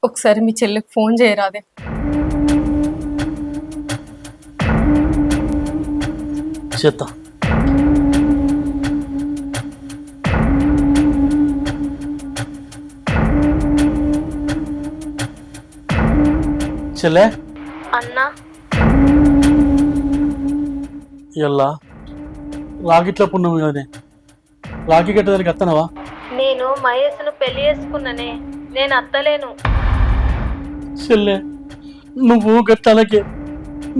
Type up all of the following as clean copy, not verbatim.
ఒకసారి మీ చెల్లికి ఫోన్ చేయరాదే. చేత్తా. చెల్లె అన్నా ఇలా రాగిట్ల పుణ్యం కదనే, రాగి కట్టదానికి అత్తనవా? నేను మహేష్ను పెళ్లి చేసుకున్నానే, నేను అత్తలేను. చెల్లె నువ్వు గట్టాలకే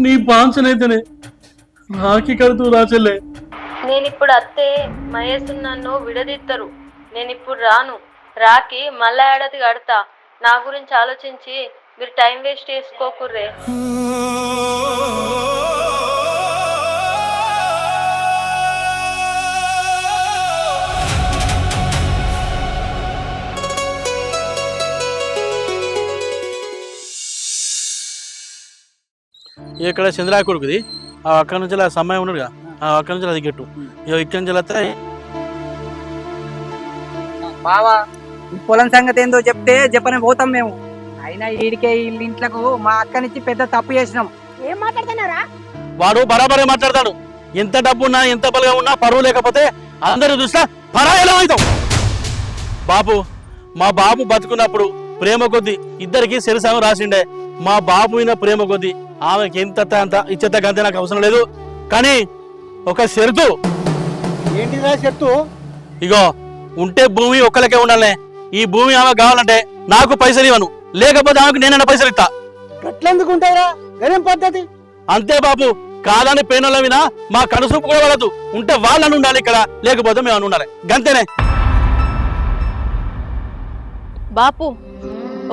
నీ బాంచనైతేనే రాఖీ కడుతూ రా చెల్లె. నేనిప్పుడు అత్తే మహేష్ నన్ను విడదీస్తారు. నేనిప్పుడు రాను. రాకి మళ్ళా ఏడాది కడతా. నా గురించి ఆలోచించి మీరు టైం వేస్ట్ చేసుకోకుర్రే. ఇక్కడ చంద్రా కొడుకుది, అక్కడి నుంచి ఆ సమయం ఉన్నాడుగా, అక్కడి నుంచి అది గెట్టు ఇక్కడి నుంచి వస్తే బావా ఈ పొలం సంగతి ఏందో చెప్తే చెప్పని పోతాం మేము. అయినా ఈడికే వీళ్ళ ఇంట్లకు మా అక్కనిచ్చి పెద్ద తప్పు చేసినాం. ఏం మాట్లాడుతున్నారా? వాడు బరాబరే మాట్లాడతాడు. ఎంత డబ్బున్నా ఎంత బలంగా ఉన్నా పరువు లేకపోతే అందరూ చూస్తా పరాయలం అవుతాం. బాబు మా బాబు బతుకున్నప్పుడు ప్రేమ కొద్ది ఇద్దరికి శిరసాగం రాసిండే. మా బాబు అయిన ప్రేమ కొద్ది ఆమెకి ఎంత అంత ఇచ్చేంత నాకు అవసరం లేదు. కానీ ఒక షరతు. ఏంటిదా షరతు? ఇగో ఉంటే భూమి ఒక్కలకే ఉండాలనే. ఈ భూమి ఆమె కావాలంటే నాకు పైసలు ఇవ్వను, లేకపోతే ఆమెకు నేనైనా పైసలు ఇస్తా. ఎట్లెందుకు ఉంటాయిరా గరేం పద్ధతి? అంతే బాబు, కాదని పేనోళ్ళ వినా మా కనుసూపు కూడా వాళ్ళదు. ఉంటే వాళ్ళని ఉండాలి ఇక్కడ, లేకపోతే మేము ఉండాలి, గంతేనే. బాపు,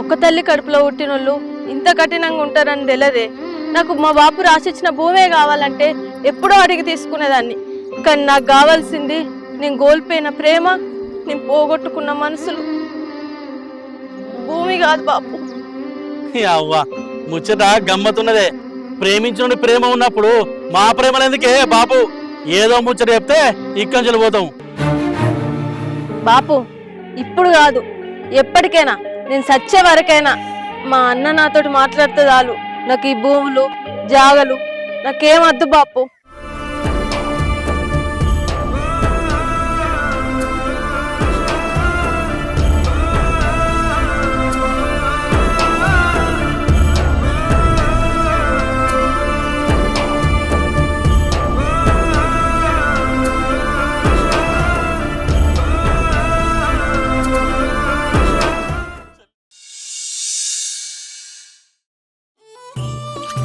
ఒక్క తల్లి కడుపులో పుట్టినోళ్ళు ఇంత కఠినంగా ఉంటారని తెలియదే. నాకు మా బాపు రాసిచ్చిన భూమే కావాలంటే ఎప్పుడో అడిగి తీసుకునేదాన్ని. కానీ నాకు కావాల్సింది నేను కోల్పోయిన ప్రేమ, నేను పోగొట్టుకున్న మనసులు, భూమి కాదు బాపు. అవ్వా ముచ్చట గమ్మతున్నదే. ప్రేమించిన ప్రేమ ఉన్నప్పుడు మా ప్రేమలు ఎందుకే బాపు? ఏదో ముచ్చట చెప్తే ఇక్కడి నుంచి పోతాం. బాపు ఇప్పుడు కాదు, ఎప్పటికైనా, నేను సచ్చే వరకైనా మా అన్న నాతోటి మాట్లాడితే చాలు. నాకు ఈ భూములు జాగలు నాకేమద్దు బాపు.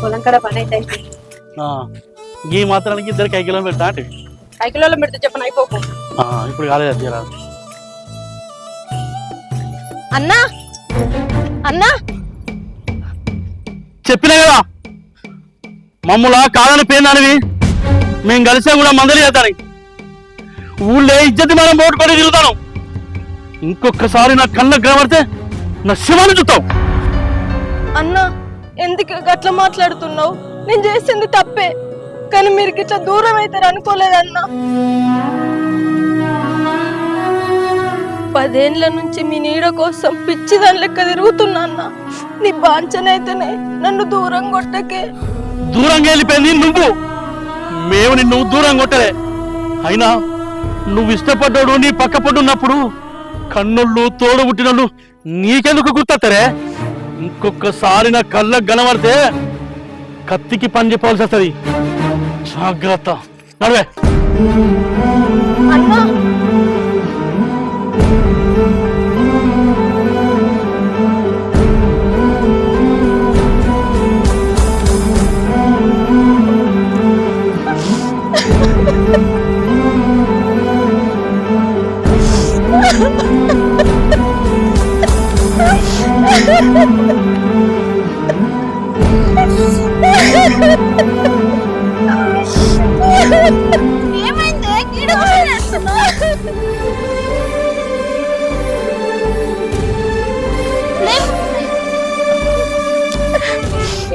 పొలం కడ పని అయితే ఈ మాత్రానికి ఇద్దరికి 5 కిలోలు పెడతా అంటే 5 కిలోలు పెడితే చెప్పను అయిపోకు. ఇప్పుడు కాలేదు అది రాదు. అన్నా అన్నా చెప్పినా కదా మమ్ములా కాదని పేరునవి మేము కలిసే కూడా మందలి చేస్తాను. ఊళ్ళో ఇజ్జతి మనం పోటుకొని తిరుగుతాను. ఇంకొకసారి నా కళ్ళకు కనబడితే నా శివాన్ని చూస్తావు. అన్నా ఎందుకు అట్లా మాట్లాడుతున్నావు? నేను చేసింది తప్పే, కానీ మీరు ఇట్లా దూరం అవుతారు అనుకోలేదన్నా. 10 ఏళ్ల నుంచి మీ నీడ కోసం పిచ్చిదాని లెక్క తిరుగుతున్నా అన్న. నీ బాంచనైతేనే నన్ను దూరం కొట్టకే. దూరంగా వెళ్ళిపోయింది నువ్వు, మేము నిన్ను దూరం కొట్టలే. అయినా నువ్వు ఇష్టపడ్డాడు నీ పక్క పట్టున్నప్పుడు కన్నుళ్ళు తోడు పుట్టినోళ్ళు నీకెందుకు గుర్తొస్తారే? ఇంకొకసారి నా కళ్ళకు కనబడితే కత్తికి పని చెప్పాల్సి వస్తుంది. జాగ్రత్త. నడవే. అన్నా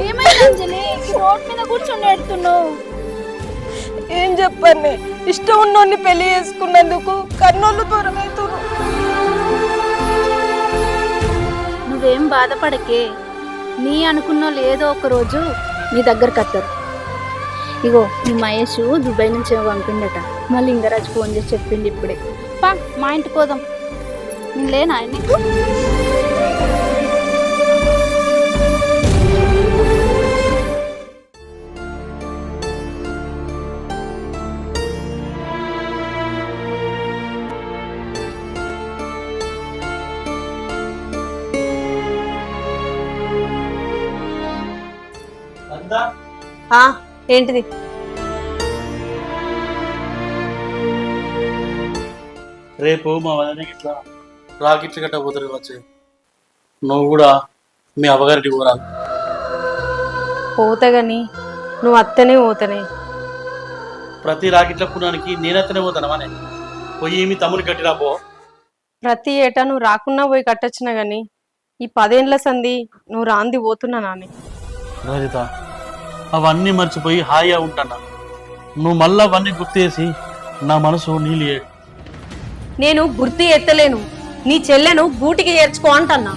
ఏమైంది? రోడ్ మీద కూర్చొని ఎడుతున్నావు. ఏం చెప్పండి, ఇష్టం ఉన్నోడిని పెళ్లి చేసుకున్నందుకు కన్నోళ్ళు దూరం అవుతున్నారు. నువ్వేం బాధపడకే. నీ అనుకున్నోళ్ళు ఏదో ఒక రోజు నీ దగ్గరకు వస్తారు. ఇగో నీ మహేష్ దుబాయ్ నుంచి ఏమో పంపిండట. మళ్ళీ లింగరాజు ఫోన్ చేసి చెప్పింది ఇప్పుడే. పా మా ఇంటికి పోదాం. నేను లేనా నీకు? ఏంటిది? రేపు మా వదినకి ఇట్లా రాకెట్లు గట్ట పోతారు వచ్చి నువ్వు కూడా మీ అవ్వగారికి పోరాలి. పోతా గాని నువ్వు అత్తనే పోతానే. ప్రతి రాకెట్ల పుణ్యానికి నేనెత్తనే పోతానమనే పోయి మీ తమ్ముని కట్టిరా పో. ప్రతి ఏటా నువ్వు రాకున్నా పోయి కట్టొచ్చినా గాని ఈ 10 ఏళ్ల సంధి నువ్వు రాంది పోతున్నా నాని. రజిత, అవన్నీ మర్చిపోయి హాయిగా ఉంటాను. నువ్వు మళ్ళీ అవన్నీ గుర్తు చేసి నా మనసు నీళ్ళు ఏడు. నేను గుర్తు ఎత్తలేను. నీ చెల్లెను గూటికి చేర్చుకో అంటన్నా.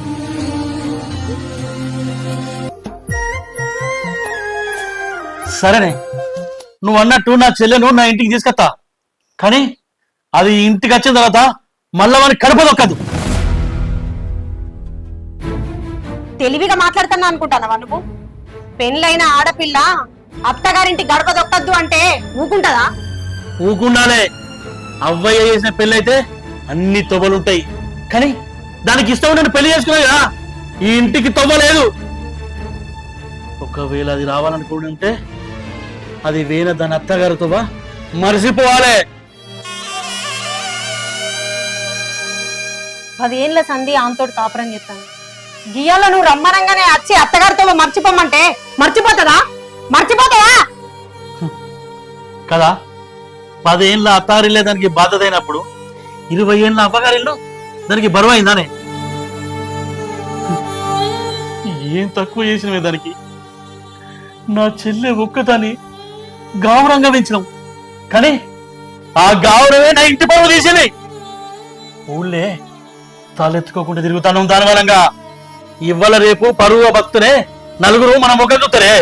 సరేనే, నువ్వు అన్నట్టు నా చెల్లెను నా ఇంటికి తీసుకొస్తా. కానీ అది ఇంటికి వచ్చిన తర్వాత మళ్ళా వాడిని కడుపు దొక్కదు. తెలివిగా మాట్లాడుతున్నా అనుకుంటానవా నువ్వు? పెళ్ళైన ఆడపిల్ల అత్తగారింటి గడప దొక్కద్దు అంటే ఊకుంటదా? ఊకుండాలే. అవ్వయ్య చేసిన పెళ్ళైతే అన్ని తొవ్వలుంటాయి. కానీ దానికి ఇష్టం నన్ను పెళ్లి చేసుకున్నా కదా, ఈ ఇంటికి తొవ్వలేదు. ఒకవేళ అది రావాలనుకుంటే అది వేరే దాని అత్తగారితో మరిసిపోవాలి. 10 ఏళ్ల సంధి ఆమెతోటి కాపురం చేస్తాను. గియ్యాల నువ్వు రమ్మనంగానే వచ్చి అత్తగారితో మర్చిపోమంటే మర్చిపోతుందా? మర్చిపోతావా కదా? 10 ఏళ్ళ అత్తారిల్లే దానికి బాధ్యత అయినప్పుడు 20 ఏళ్ళ అవ్వగారిల్లు దానికి బరువు అయిందానే? ఏం తక్కువ చేసినవే దానికి? నా చెల్లె ఒక్కదాన్ని గావురంగా పెంచినాం, కానీ ఆ గావురమే నా ఇంటి పరువు తీసింది. ఊళ్ళే తాళెత్తుకోకుండా తిరుగుతాను దాని వలంగా. ఇవ్వాల రేపు పరువు భక్తులే నలుగురు మన ముఖం చూస్తారే.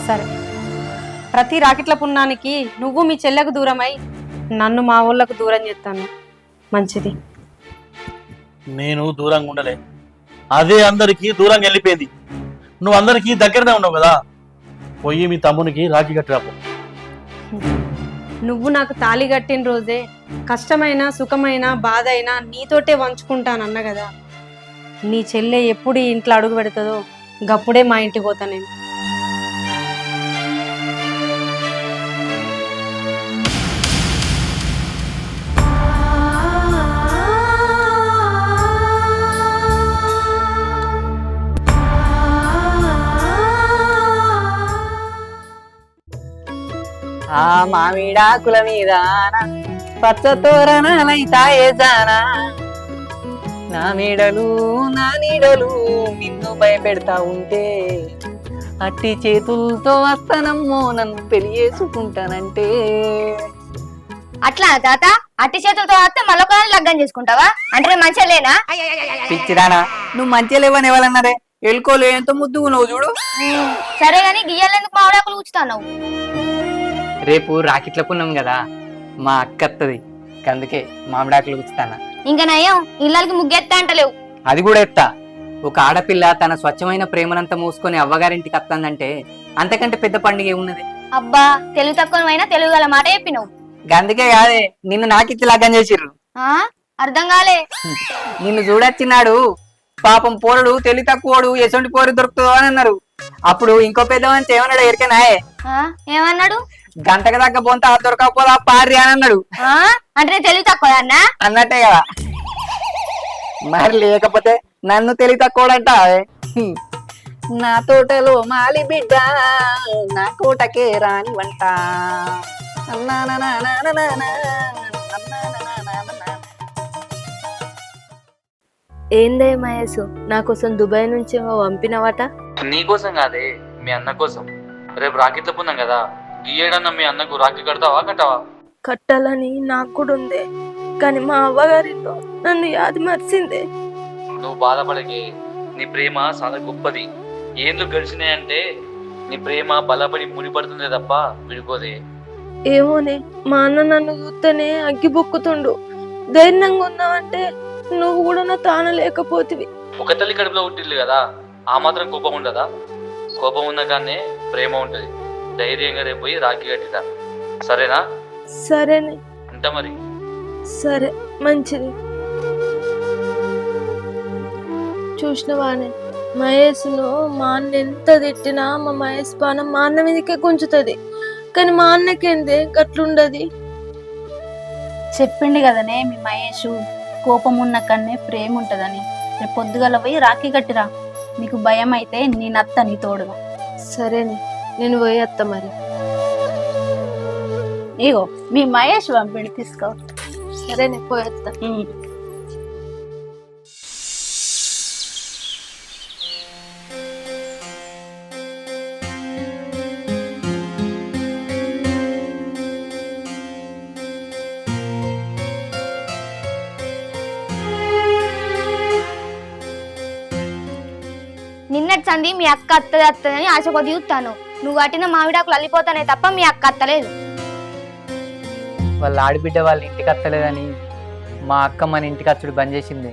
సరే, ప్రతి రాకెట్ల పుణ్యానికి నువ్వు మీ చెల్లెకు దూరమై నన్ను మా ఊళ్ళకు దూరం చేస్తాను. మంచిది. నేను దూరంగా ఉండలే, అదే అందరికీ దూరంగా వెళ్ళిపోయింది. నువ్వు అందరికీ దగ్గరనే ఉన్నావు కదా, పోయి మీ తమ్మునికి రాఖీ కట్టిరాపో. నువ్వు నాకు తాళి కట్టిన రోజే కష్టమైన సుఖమైన బాధ అయినా నీతోటే వంచుకుంటానన్న కదా. నీ చెల్లె ఎప్పుడు ఈ ఇంట్లో అడుగు పెడుతుందో గప్పుడే మా ఇంటికి పోతా నేను. ఆ మామిడాకుల మీద పచ్చ తోరణాలైతాయే జానా, నా మీడలు నా నీడలు నిన్ను భయపెడతా ఉంటే, అట్టి చేతులతో వస్తానమ్మో నన్ను పెళ్లి చేసుకుంటానంటే. అట్లా తాత అట్టి చేతులతో వస్తే మళ్ళొక లగ్గం చేసుకుంటావా? అంటే మంచిగా లేనా? పిచ్చిదానా, నువ్వు మంచిగా లేవని ఎవరన్నారే? ఎలుకోలు ఎంత ముద్దుగా నువ్వు చూడు. సరే గాని గియ్యాలెందుకు మామిడాకులు కూర్చుతావు? రేపు రాకెట్ల పున్నాం కదా, మా అక్క వస్తుంది, అందుకే మామిడాకులు కూర్చుతానా. ఇంకా నయం ఇళ్ళకి ముగ్గెత్తా అంటలేవు. అది కూడా ఎత్తా. ఒక ఆడపిల్ల తన స్వచ్ఛమైన ప్రేమనంతా మూసుకొని అవ్వగారింటికి వస్తుందంటే అంతకంటే పెద్ద పండుగ ఏమున్నది? అబ్బా, తెలుగు తక్కువైనా తెలుగు గల మాట చెప్పినవు. అందుకే కాదే నిన్ను నాకిచ్చి లగ్గం చేసిర్రు. అర్థం కాలే. నిన్ను చూడొచ్చినాడు పాపం పోరుడు తెలివి తక్కువడు, ఎసొంటి పోరు దొరుకుతుందో అని అన్నారు. అప్పుడు ఇంకో పెద్ద మంచి ఏమన్నాడు ఎరికనాయే? ఏమన్నాడు? గంటకు దగ్గర బొంత దొరకకపోదా పారి అని అన్నాడు. అంటే తెలివి తక్కువ అన్నా అన్నట్టే కదా. మరి లేకపోతే నన్ను తెలివి తక్కువడంట. నా తోటలో మాలి బిడ్డ నా కోటకే రాని వంట. ఏందే మహేష్, నా కోసం దుబాయ్ నుంచి పంపినవాట? నీకోసం కాదే, మీ అన్న కోసం. రేపు రాకెట్ల పున్నాం కదా, గీయడన్నా మీ అన్నకు రాఖీ కడతావా కట్టవా? కట్టాలని నాకు కూడా ఉంది, కానీ మా అవ్వగారితో నన్ను యాది మర్చిందే. నువ్వు బాధపడకే. నీ ప్రేమ చాలా గొప్పది. ఏందో గడిచినాయంటే నీ ప్రేమ బలపడి ముడిపడుతుందే తప్ప విడిపోదే. ఏమోనే, మా అన్న నన్ను చూస్తేనే అగ్గి బొక్కుతుండు. ధైర్యంగా ఉన్నావంటే నువ్వు కూడా నా తాన లేకపోతివి. ఒక తల్లి కడుపులో పుట్టిల్లు కదా, ఆ మాత్రం కోపం ఉండదా? కోపం ఉన్న కానీ ప్రేమ ఉంటది. ధైర్యంగా రేపు పోయి రాఖీ కట్టిదా, సరేనా? సరేనే. ఉంటా మరి. సరే, మంచిది. చూసినవానే, మహేష్ను మా అన్న ఎంత తిట్టినా మా మహేష్ పానం మా అన్న మీదకే గుంజుతుంది. కానీ మా అన్నకేందే గట్లుండది. చెప్పిండు కదనే మీ మహేష్, కోపం ఉన్న కన్నే ప్రేమ ఉంటదని. రేపు పొద్దుగల పోయి రాఖీ కట్టిరా. నీకు భయం అయితే నీ నత్త నీ తోడుగా. సరేనే, నేను పోయి వస్తా మరి. ఇగో మీ మహేష్ పంపిణీ తీసుకో. సరేనే, పోయి వస్తా. నిన్నటి సంది మీ అక్క అత్తదని ఆశ కొద్ది చూస్తాను. నువ్వు కట్టిన మామిడాకులు అల్లిపోతానే తప్ప మీ అక్క అత్తలేదు. వాళ్ళ ఆడిబిడ్డ వాళ్ళ ఇంటికి అత్తలేదని మా అక్క మన ఇంటికి అచ్చుడు బంద్ చేసింది.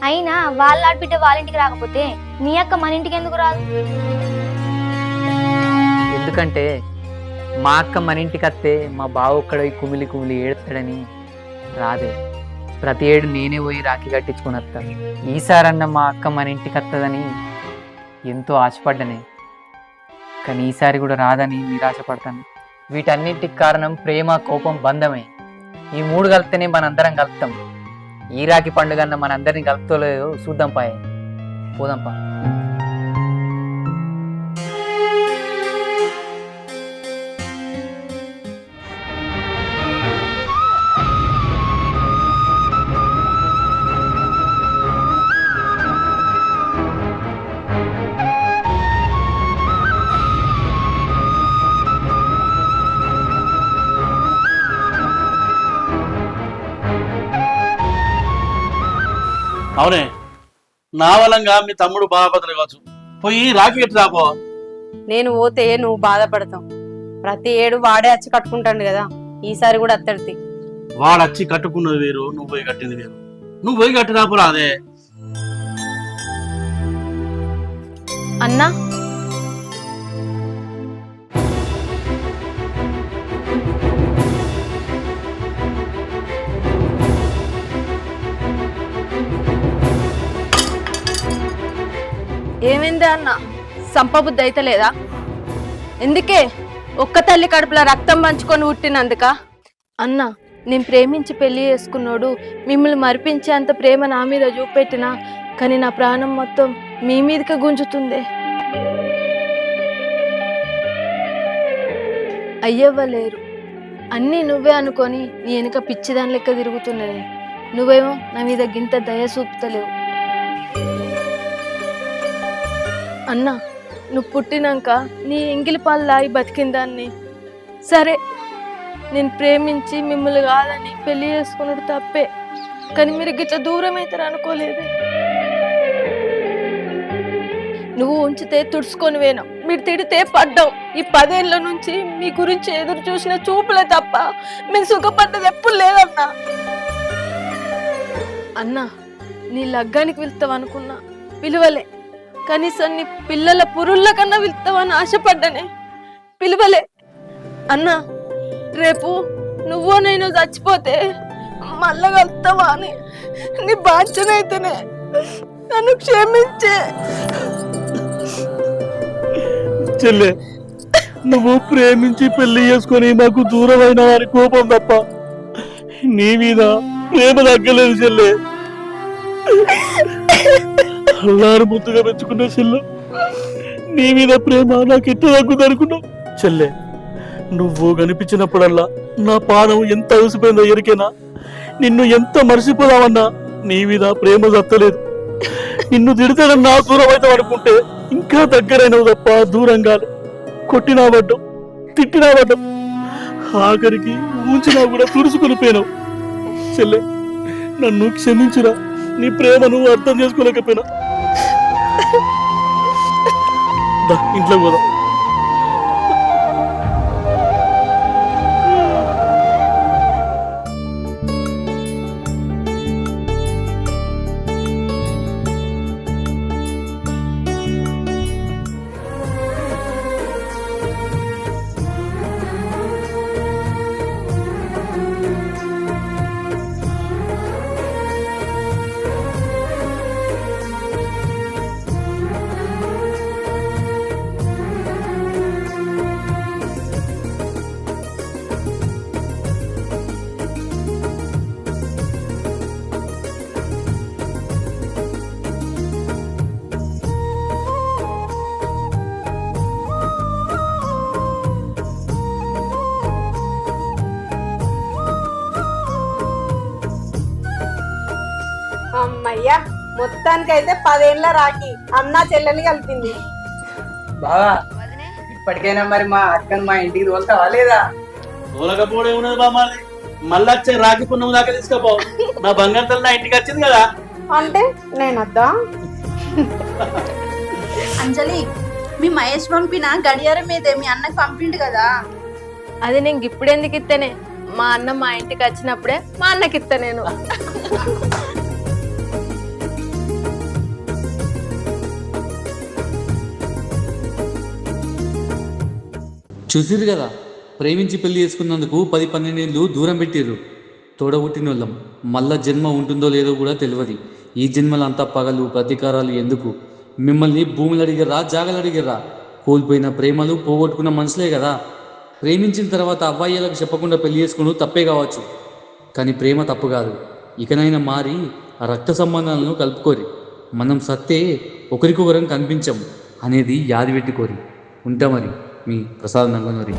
అయినా వాళ్ళ ఆడబిడ్డ వాళ్ళ ఇంటికి రాకపోతే మీ అక్క మన ఇంటికి ఎందుకు రాదు? ఎందుకంటే మా అక్క మన ఇంటికి అత్తే మా బావ ఒక్కడ కుమిలి కుమిలి ఏడుతాడని రాదే. ప్రతి ఏడు నేనే పోయి రాఖీ కట్టించుకుని వస్తాను. ఈసారన్న మా అక్క మన ఇంటికి వస్తుందని ఎంతో ఆశపడ్డనే, కానీ ఈసారి కూడా రాదని నిరాశపడతాను. వీటన్నిటికి కారణం ప్రేమ, కోపం, బంధమే. ఈ మూడు కలిపితేనే మనందరం కలుపుతాం. ఈ రాఖీ పండుగ మనందరినీ కలుపుతోలేదో చూద్దాం పాయే, పోదాంపా. అవునే, నా వలంగా మీ తమ్ముడు బాధపడతాడు కావచ్చు. పోయి రాఖీ కట్టి రాపో. నేను పోతే నువ్వు బాధపడతావు. ప్రతి ఏడు వాడే వచ్చి కట్టుకుంటాడు కదా, ఈసారి కూడా అత్తడితే. వాడు వచ్చి కట్టుకున్నది వేరు, నువ్వు పోయి కట్టింది వేరు. నువ్వు పోయి కట్టి రాపోరా. అదే అన్నా, ఏమైంది అన్న? సంపబుద్ధి అయితే లేదా? ఎందుకే ఒక్క తల్లి కడుపులో రక్తం పంచుకొని పుట్టినందుక? అన్న, నేను ప్రేమించి పెళ్లి చేసుకున్నాడు మిమ్మల్ని మరిపించేంత ప్రేమ నా మీద చూపెట్టినా, కానీ నా ప్రాణం మొత్తం మీ మీదకే గుంజుతుంది. అయ్యవ్వలేరు, అన్నీ నువ్వే అనుకొని నీ వెనుక పిచ్చిదాని లెక్క తిరుగుతున్నది. నువ్వేమో నా మీద గింత దయ చూపుతలేవు. అన్న, నువ్వు పుట్టినాక నీ ఎంగిలి పాలు లాగి బతికిందాన్ని. సరే, నేను ప్రేమించి మిమ్మల్ని కాదని పెళ్లి చేసుకున్నాడు తప్పే, కానీ మీరు గిట్ల దూరం అవుతారు అనుకోలేదు. నువ్వు ఉంచితే తుడుచుకొని పోయినావు, మీరు తిడితే పడ్డాం. ఈ 10 ఏళ్ళ నుంచి మీ గురించి ఎదురు చూసిన చూపులే తప్ప మేము సుఖపడ్డది ఎప్పుడు లేదన్నా. అన్నా, నీ లగ్గానికి వెళ్తావు అనుకున్నా, పిలువలే. కనీసం నీ పిల్లల పురుళ్ళ కన్నా వెళ్తావని ఆశపడ్డానే, పిలువలే. అన్నా, రేపు నువ్వు నేను చచ్చిపోతే మళ్ళా కలుస్తావా అని నీ బాధ్యత అయితేనే నన్ను క్షమించే. చెల్లె, నువ్వు ప్రేమించి పెళ్లి చేసుకొని మాకు దూరమైన వారి కోపం తప్ప నీ మీద ప్రేమ తగ్గలేదు చెల్లె. అల్లారు ముద్దుగా పెంచుకున్న చెల్లె, నీ మీద ప్రేమ నాకు ఎట్లా తగ్గుతుంది అనుకున్నావు? చెల్లె, నువ్వు కనిపించినప్పుడల్లా నా పానం ఎంత అలసిపోయిందో ఎరికేనా? నిన్ను ఎంత మర్చిపోదామన్నా నీ మీద ప్రేమ తప్పలేదు. నిన్ను తిడతాడని నా దూరం అయితే అనుకుంటే ఇంకా దగ్గరైనవు తప్ప దూరంగా. కొట్టినా పడ్డం, తిట్టినా పడ్డం, ఆఖరికి ఊంచినా కూడా తుడుచుకొని పోయినావు. చెల్లె, నన్ను క్షమించురా. నీ ప్రేమ నువ్వు అర్థం చేసుకోలేకపోయినా. దా, ఇంట్లో పోదాం. అమ్మయ్యా, మొత్తానికైతే 10 ఏళ్ళ రాఖీ అన్నా చెల్లెని కలిపింది. బావా ఇప్పటికైనా మరి మా అక్కను మా ఇంటికి తోలుతావా లేదా? తోలకపోవడం ఏమున్నది బామ్మాది, మళ్ళీ వచ్చే రాఖీ పున్నమి దాకా తీసుకోపో. నా బంగారు తల్లి నా ఇంటికి వచ్చింది కదా. అంటే నేనద్దా? అంజలి, మీ మహేష్ పంపిన గడియారం మీదే మీ అన్నకి పంపిండు కదా. అది నేను ఇప్పుడు ఎందుకు ఇస్తేనే, మా అన్న మా ఇంటికి వచ్చినప్పుడే మా అన్నకి ఇస్తా నేను. చూసిరు కదా, ప్రేమించి పెళ్లి చేసుకున్నందుకు 10-12 ఏళ్ళు దూరం పెట్టిర్రు. తోడబుట్టిన వాళ్ళం మళ్ళా జన్మ ఉంటుందో లేదో కూడా తెలియదు. ఈ జన్మలంతా పగలు ప్రతీకారాలు ఎందుకు? మిమ్మల్ని భూములు అడిగిర్రా, జాగలు అడిగిర్రా? కోల్పోయిన ప్రేమలు పోగొట్టుకున్న మనుషులే కదా. ప్రేమించిన తర్వాత అబ్బాయిలకు చెప్పకుండా పెళ్లి చేసుకుని తప్పే కావచ్చు, కానీ ప్రేమ తప్పు కాదు. ఇకనైనా మారి ఆ రక్త సంబంధాలను కలుపుకోరి. మనం సత్తే ఒకరికొకరం కనిపించం అనేది యాది పెట్టుకోరి. ఉంటా మరి, మీ ప్రసాద్ నంగనూరి.